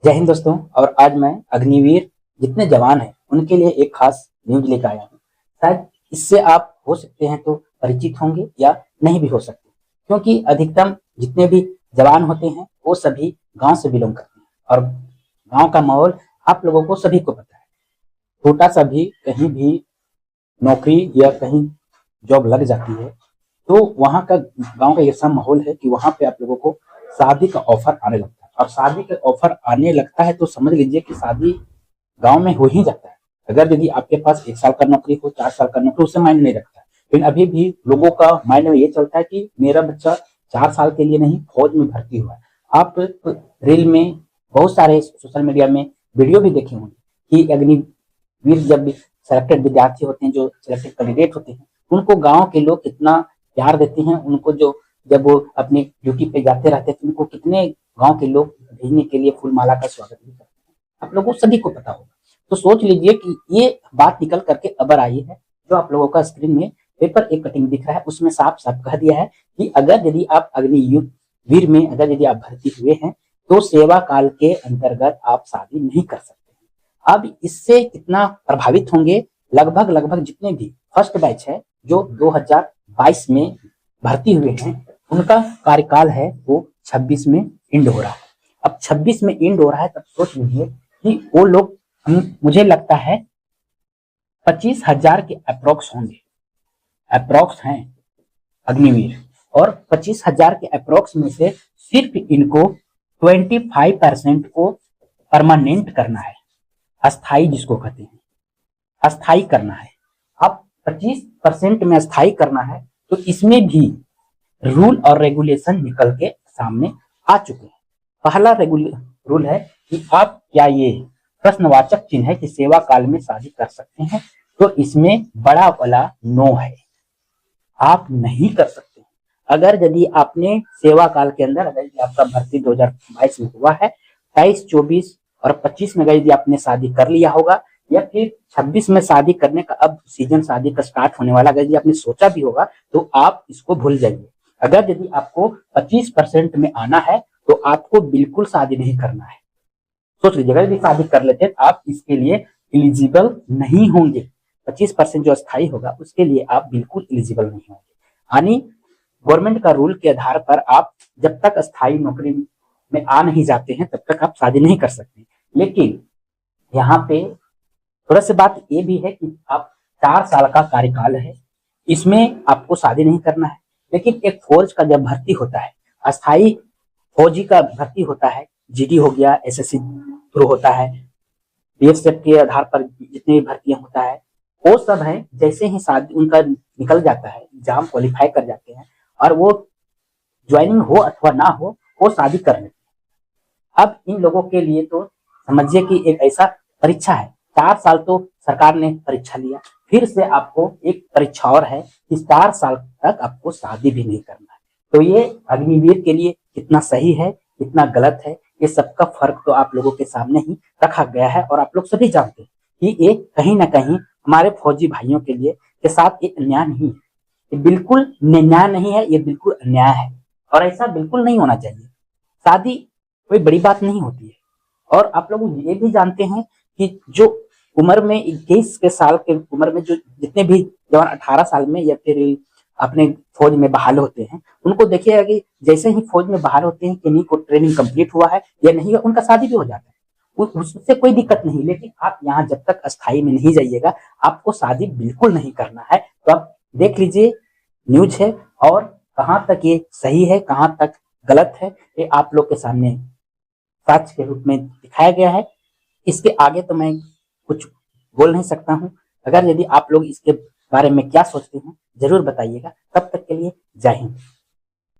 जय हिंद दोस्तों। और आज मैं अग्निवीर जितने जवान हैं उनके लिए एक खास न्यूज लेकर आया हूँ। शायद इससे आप हो सकते हैं तो परिचित होंगे या नहीं भी हो सकते, क्योंकि अधिकतम जितने भी जवान होते हैं वो सभी गांव से बिलोंग करते हैं और गांव का माहौल आप लोगों को सभी को पता है। छोटा सा भी कहीं भी नौकरी या कहीं जॉब लग जाती है तो वहाँ का गांव का ऐसा माहौल है कि वहाँ पे आप लोगों को शादी का ऑफर आने लगता है, और शादी का ऑफर आने लगता है तो समझ लीजिए कि शादी गांव में हो ही जाता है। अगर यदि आपके पास 1 साल का नौकरी हो, 4 साल का नौकरी, उससे मायने नहीं रखता है। लेकिन अभी भी लोगों का माइंड में ये चलता है कि मेरा बच्चा 4 साल के लिए नहीं, फौज में भर्ती हुआ है। आप रील में बहुत सारे सोशल मीडिया में वीडियो भी देखे होंगे कि अग्निवीर जब सेलेक्टेड विद्यार्थी होते हैं, जो सिलेक्टेड कैंडिडेट होते हैं, उनको गाँव के लोग कितना प्यार देते हैं। उनको जो जब वो अपनी ड्यूटी पे जाते रहते हैं तो उनको कितने गांव के लोग भेजने के लिए फूल माला का स्वागत भी करते हैं, आप लोगों को सभी को पता होगा। तो सोच लीजिए कि ये बात निकल करके अबर आई है, जो आप लोगों का स्क्रीन में पेपर एक कटिंग दिख रहा है, उसमें साफ साफ कह दिया है कि अगर यदि आप अग्निवीर में अगर यदि आप भर्ती हुए हैं तो सेवा काल के अंतर्गत आप शादी नहीं कर सकते हैं। अब इससे कितना प्रभावित होंगे, लगभग लगभग जितने भी फर्स्ट बैच है जो 2022 में भर्ती हुए हैं, उनका कार्यकाल है वो 26 में इंड हो रहा है। अब 26 में इंड हो रहा है, तब सोच लीजिए कि वो लोग मुझे लगता है 25,000 के अप्रोक्स होंगे, अप्रोक्स हैं अग्निवीर। और 25,000 के अप्रोक्स में से सिर्फ इनको 25% को परमानेंट करना है, अस्थाई जिसको कहते हैं, अस्थाई करना है। अब 25% में अस्थाई करना है तो इसमें भी रूल और रेगुलेशन निकल के सामने आ चुके हैं। पहला रूल है कि आप क्या ये प्रश्नवाचक चिन्ह है कि सेवा काल में शादी कर सकते हैं, तो इसमें बड़ा वाला नो है, आप नहीं कर सकते। अगर यदि आपने सेवा काल के अंदर, अगर आपका भर्ती 2022 में हुआ है, 23, 24 और 25 में अगर यदि आपने शादी कर लिया होगा, या फिर 26 में शादी करने का अब सीजन शादी का स्टार्ट होने वाला, अगर यदि आपने सोचा भी होगा तो आप इसको भूल जाइए। अगर यदि आपको 25% में आना है तो आपको बिल्कुल शादी नहीं करना है। सोच लीजिए, अगर यदि शादी कर लेते तो आप इसके लिए एलिजिबल नहीं होंगे। 25% जो स्थायी होगा उसके लिए आप बिल्कुल एलिजिबल नहीं होंगे। यानी गवर्नमेंट का रूल के आधार पर आप जब तक स्थायी नौकरी में आ नहीं जाते हैं तब तक आप शादी नहीं कर सकते। लेकिन यहाँ पे थोड़ा सी बात ये भी है कि आप 4 साल का कार्यकाल है, इसमें आपको शादी नहीं करना है। लेकिन एक फौज का जब भर्ती होता है, अस्थाई फौजी का भर्ती होता है, जीडी हो गया, एसएससी थ्रू होता है, बीएसएफ के आधार पर जितनी भी भर्तियां होता है, वो सब है। जैसे ही शादी उनका निकल जाता है, एग्जाम क्वालिफाई कर जाते हैं और वो ज्वाइनिंग हो अथवा ना हो, वो शादी कर लेते हैं। अब इन लोगों के लिए तो समझिए कि एक ऐसा परीक्षा है, 4 साल तो सरकार ने परीक्षा लिया, फिर से आपको एक परीक्षा और है कि 4 साल तक आपको शादी भी नहीं करना है। तो ये अग्निवीर के लिए कितना सही है, कितना गलत है, ये सबका फर्क तो आप लोगों के सामने ही रखा गया है। और आप लोग सभी जानते हैं कि ये कहीं ना कहीं हमारे फौजी भाइयों के लिए के साथ एक अन्याय नहीं है, ये बिल्कुल न्याय नहीं है, ये बिल्कुल अन्याय है और ऐसा बिल्कुल नहीं होना चाहिए। शादी कोई बड़ी बात नहीं होती है। और आप लोग ये भी जानते हैं कि जो उम्र में 21 के साल के उम्र में जो जितने भी जवान 18 साल में या फिर अपने फौज में बहाल होते हैं, उनको देखिएगा कि जैसे ही फौज में बहाल होते हैं कि नहीं को ट्रेनिंग कंप्लीट हुआ है या नहीं, उनका शादी भी हो जाता है, उससे कोई दिक्कत नहीं। लेकिन आप यहाँ जब तक अस्थाई में नहीं जाइएगा, आपको शादी बिल्कुल नहीं करना है। तो आप देख लीजिए, न्यूज है और कहाँ तक ये सही है, कहाँ तक गलत है, ये आप लोग के सामने सच के रूप में दिखाया गया है। इसके आगे तो मैं कुछ बोल नहीं सकता हूँ। अगर यदि आप लोग इसके बारे में क्या सोचते हैं जरूर बताइएगा। तब तक के लिए जय हिंद।